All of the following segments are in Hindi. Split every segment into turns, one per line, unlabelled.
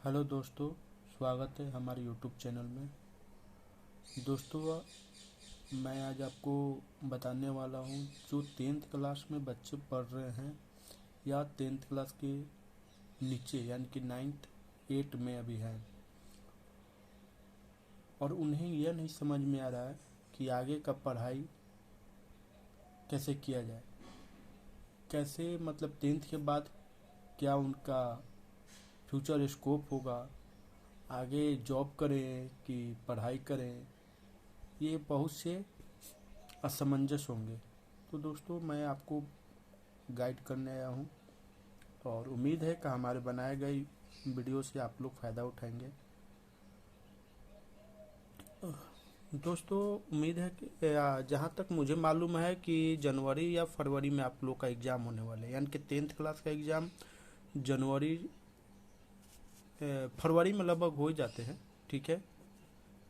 हेलो दोस्तों, स्वागत है हमारे यूट्यूब चैनल में। दोस्तों, मैं आज आपको बताने वाला हूँ जो 10th क्लास में बच्चे पढ़ रहे हैं या 10th क्लास के नीचे यानी कि 9th 8 में अभी हैं और उन्हें यह नहीं समझ में आ रहा है कि आगे का पढ़ाई कैसे किया जाए, कैसे मतलब 10th के बाद क्या उनका फ्यूचर स्कोप होगा, आगे जॉब करें कि पढ़ाई करें। ये बहुत से असमंजस होंगे। तो दोस्तों, मैं आपको गाइड करने आया हूँ और उम्मीद है कि हमारे बनाए गए वीडियो से आप लोग फ़ायदा उठाएंगे। दोस्तों, उम्मीद है कि जहाँ तक मुझे मालूम है कि जनवरी या फरवरी में आप लोग का एग्ज़ाम होने वाला है, यानी कि 10th क्लास का एग्ज़ाम जनवरी फरवरी में लगभग हो ही जाते हैं। ठीक है,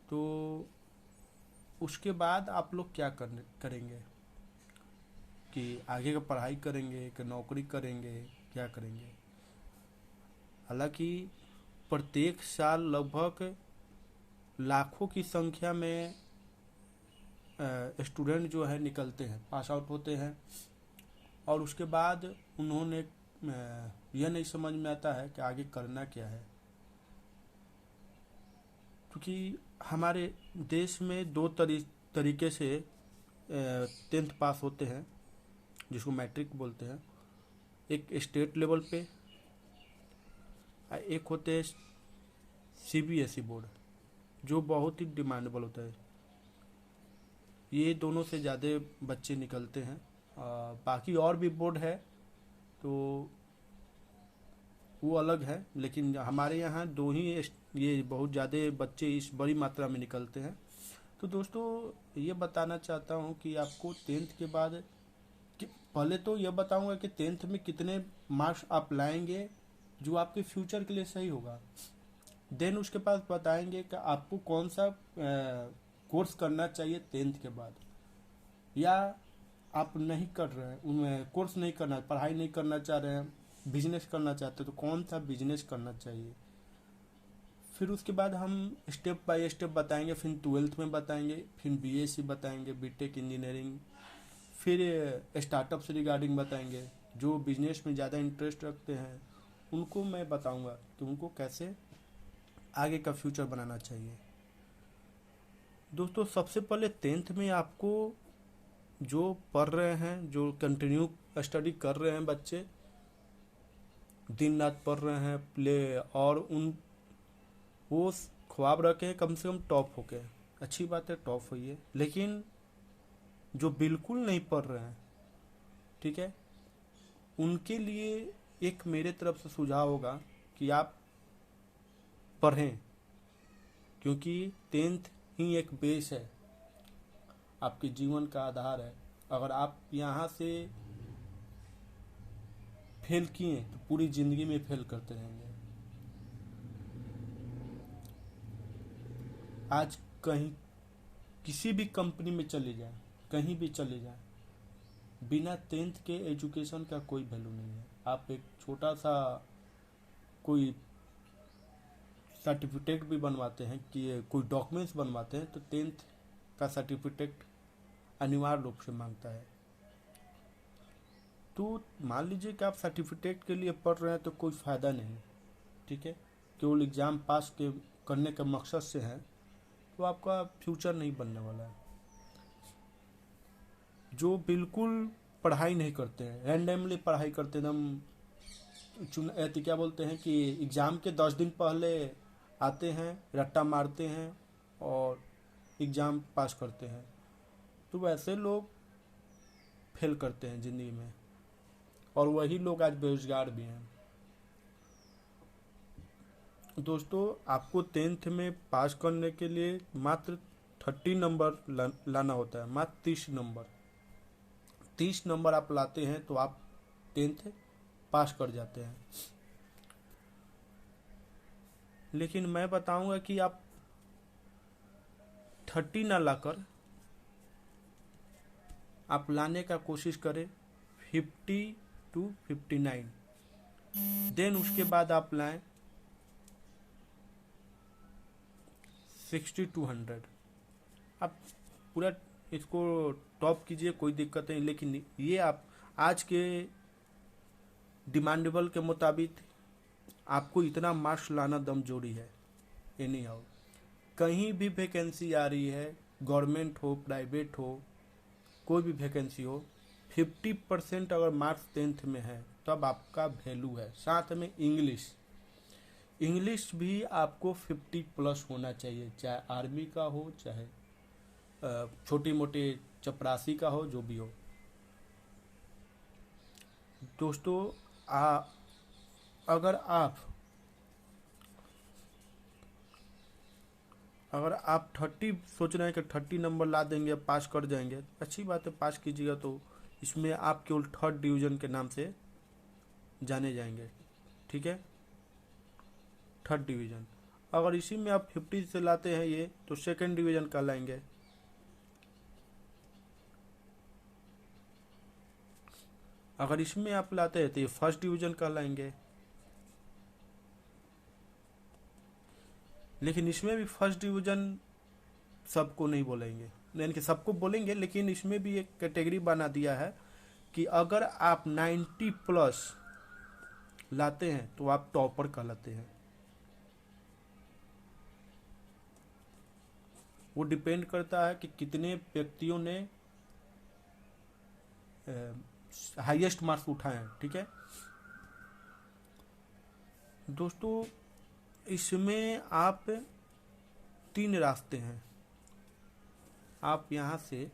तो उसके बाद आप लोग क्या करेंगे कि आगे का पढ़ाई करेंगे कि नौकरी करेंगे, क्या करेंगे। हालांकि प्रत्येक साल लगभग लाखों की संख्या में स्टूडेंट जो है निकलते हैं, पास आउट होते हैं और उसके बाद उन्होंने यह नहीं समझ में आता है कि आगे करना क्या है। क्योंकि हमारे देश में दो तरीके से 10th पास होते हैं, जिसको मैट्रिक बोलते हैं। एक स्टेट लेवल पे, एक होते हैं सीबीएसई बोर्ड, जो बहुत ही डिमांडेबल होता है। ये दोनों से ज़्यादा बच्चे निकलते हैं। बाकी और भी बोर्ड है तो वो अलग है, लेकिन हमारे यहाँ दो ही ये बहुत ज़्यादा बच्चे इस बड़ी मात्रा में निकलते हैं। तो दोस्तों, ये बताना चाहता हूँ कि आपको 10th के बाद कि पहले तो यह बताऊंगा कि 10th में कितने मार्क्स आप लाएंगे जो आपके फ्यूचर के लिए सही होगा। देन उसके पास बताएंगे कि आपको कौन सा कोर्स करना चाहिए 10th के बाद, या आप नहीं कर रहे हैं, उनमें कोर्स नहीं करना, पढ़ाई नहीं करना चाह रहे हैं, बिजनेस करना चाहते हैं, तो कौन सा बिजनेस करना चाहिए। फिर उसके बाद हम स्टेप बाय स्टेप बताएंगे, फिर 12th में बताएंगे, फिर बीएससी बताएंगे, बीटेक इंजीनियरिंग, फिर स्टार्टअप से रिगार्डिंग बताएंगे। जो बिजनेस में ज़्यादा इंटरेस्ट रखते हैं उनको मैं बताऊंगा कि उनको कैसे आगे का फ्यूचर बनाना चाहिए। दोस्तों, सबसे पहले 10th में आपको जो पढ़ रहे हैं, जो कंटिन्यू स्टडी कर रहे हैं बच्चे, दिन रात पढ़ रहे हैं प्ले, और उन वो ख्वाब रखे कम से कम टॉप होके। अच्छी बात है, टॉप होइए, लेकिन जो बिल्कुल नहीं पढ़ रहे हैं, ठीक है, उनके लिए एक मेरे तरफ से सुझाव होगा कि आप पढ़ें, क्योंकि 10th ही एक बेस है, आपके जीवन का आधार है। अगर आप यहाँ से फेल किए तो पूरी ज़िंदगी में फेल करते रहेंगे। आज कहीं किसी भी कंपनी में चले जाएं, कहीं भी चले जाएं, बिना 10th के एजुकेशन का कोई वैल्यू नहीं है। आप एक छोटा सा कोई सर्टिफिकेट भी बनवाते हैं कि कोई डॉक्यूमेंट्स बनवाते हैं तो 10th का सर्टिफिकेट अनिवार्य रूप से मांगता है। तो मान लीजिए कि आप सर्टिफिकेट के लिए पढ़ रहे हैं तो कोई फ़ायदा नहीं, ठीक है, केवल एग्ज़ाम पास के करने के मकसद से है, तो आपका फ्यूचर नहीं बनने वाला है। जो बिल्कुल पढ़ाई नहीं करते हैं, रैंडमली पढ़ाई करते हैं, एकदम क्या बोलते हैं कि एग्ज़ाम के 10 दिन पहले आते हैं, रट्टा मारते हैं और एग्ज़ाम पास करते हैं, तो वैसे लोग फेल करते हैं ज़िंदगी में, और वही लोग आज बेरोजगार भी हैं। दोस्तों, आपको 10th में पास करने के लिए मात्र 30 नंबर लाना होता है, मात्र 30 नंबर। 30 नंबर आप लाते हैं तो आप 10th पास कर जाते हैं। लेकिन मैं बताऊंगा कि आप 30 ना लाकर आप लाने का कोशिश करें 50 to 59। देन उसके बाद आप लाएं 60-100 आप पूरा इसको टॉप कीजिए, कोई दिक्कत नहीं, लेकिन ये आप आज के डिमांडेबल के मुताबिक आपको इतना मार्क्स लाना दम जोड़ी है। एनी हाउ कहीं भी वैकेंसी आ रही है, गवर्नमेंट हो प्राइवेट हो, कोई भी वैकेंसी हो, 50% अगर मार्क्स 10th में है तब आपका वैल्यू है। साथ में इंग्लिश भी आपको 50+ होना चाहिए, चाहे आर्मी का हो, चाहे छोटी मोटी चपरासी का हो, जो भी हो। दोस्तों अगर आप 30 सोच रहे हैं कि 30 नंबर ला देंगे, पास कर जाएंगे, अच्छी बात है, पास कीजिएगा, तो इसमें आप केवल 3rd डिवीज़न के नाम से जाने जाएंगे, ठीक है, 3rd डिवीज़न। अगर इसी में आप 50 से लाते हैं ये, तो 2nd डिवीज़न कहलाएंगे। अगर इसमें आप लाते हैं तो ये 1st डिवीज़न कहलाएंगे। लेकिन इसमें भी 1st डिवीज़न सबको नहीं बोलेंगे, यानी कि सबको बोलेंगे, लेकिन इसमें भी एक कैटेगरी बना दिया है कि अगर आप 90+ लाते हैं तो आप टॉपर कहलाते हैं। वो डिपेंड करता है कि कितने व्यक्तियों ने हाईएस्ट मार्क्स उठाए हैं, ठीक है दोस्तों। इसमें आप 3 रास्ते हैं, आप यहाँ से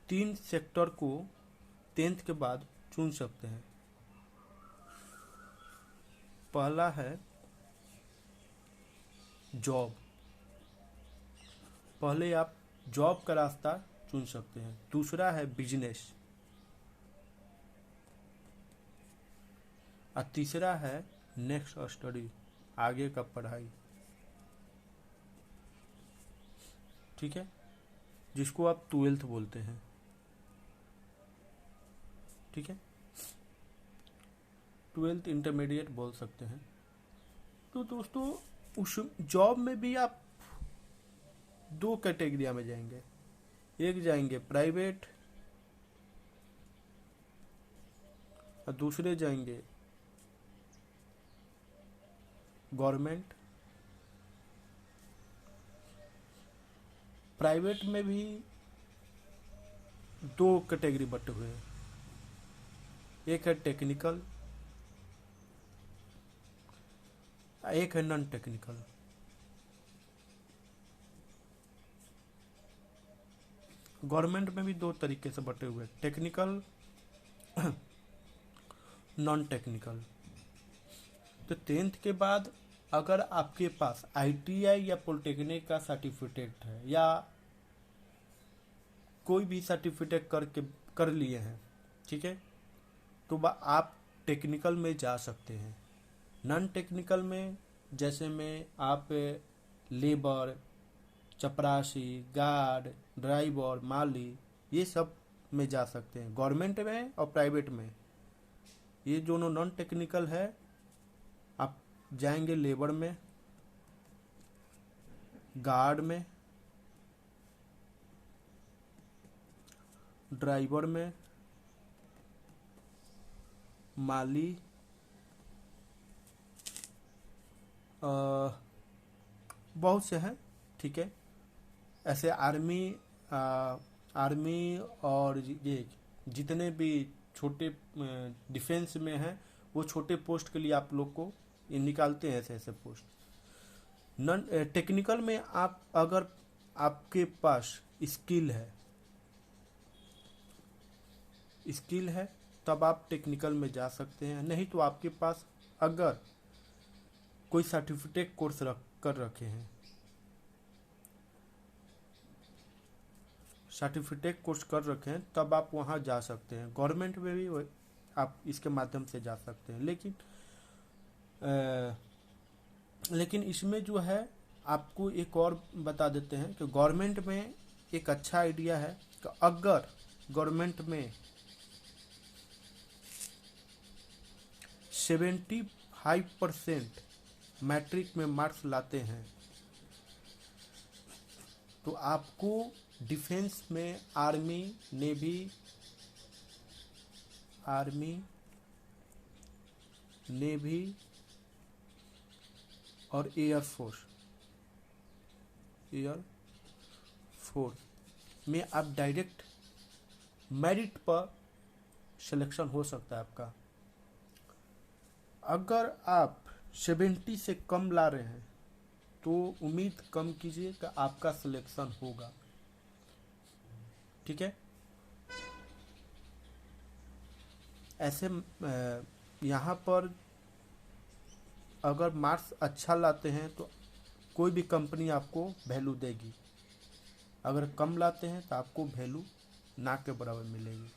3 सेक्टर को 10th के बाद चुन सकते हैं। पहला है जॉब, पहले आप जॉब का रास्ता चुन सकते हैं। दूसरा है बिजनेस, और तीसरा है नेक्स्ट स्टडी, आगे का पढ़ाई, ठीक है, जिसको आप 12th बोलते हैं, ठीक है, 12th इंटरमीडिएट बोल सकते हैं। तो दोस्तों उस जॉब में भी आप 2 कैटेगरिया में जाएंगे, एक जाएंगे प्राइवेट और दूसरे जाएंगे गवर्नमेंट। प्राइवेट में भी 2 कैटेगरी बटे हुए हैं, एक है टेक्निकल, एक है नॉन टेक्निकल। गवर्नमेंट में भी 2 तरीके से बटे हुए, टेक्निकल नॉन टेक्निकल। तो 10th के बाद अगर आपके पास ITI या पॉलिटेक्निक का सर्टिफिकेट है, या कोई भी सर्टिफिकेट कर लिए हैं, ठीक है, तो आप टेक्निकल में जा सकते हैं। नॉन टेक्निकल में जैसे में आप लेबर, चपरासी, गार्ड, ड्राइवर, माली, ये सब में जा सकते हैं, गवर्नमेंट में और प्राइवेट में। ये दोनों नॉन टेक्निकल है, आप जाएंगे लेबर में, गार्ड में, ड्राइवर में, माली, बहुत से हैं, ठीक है। ऐसे आर्मी और ये जितने भी छोटे डिफेंस में हैं, वो छोटे पोस्ट के लिए आप लोग को ये निकालते हैं, ऐसे ऐसे पोस्ट। नॉन टेक्निकल में आप अगर आपके पास स्किल है तब आप टेक्निकल में जा सकते हैं, नहीं तो आपके पास अगर कोई सर्टिफिकेट कोर्स कर रखे हैं, सर्टिफिकेट कोर्स कर रखे हैं, तब आप वहाँ जा सकते हैं। गवर्नमेंट में भी आप इसके माध्यम से जा सकते हैं, लेकिन इसमें जो है आपको एक और बता देते हैं कि गवर्नमेंट में एक अच्छा आइडिया है कि अगर गवर्नमेंट में 75% मैट्रिक में मार्क्स लाते हैं तो आपको डिफेंस में आर्मी, नेवी और एयरफोर्स में आप डायरेक्ट मेरिट पर सिलेक्शन हो सकता है आपका। अगर आप 70 से कम ला रहे हैं तो उम्मीद कम कीजिए कि आपका सिलेक्शन होगा। ठीक है, ऐसे यहाँ पर अगर मार्क्स अच्छा लाते हैं तो कोई भी कंपनी आपको वैल्यू देगी, अगर कम लाते हैं तो आपको वैल्यू ना के बराबर मिलेगी।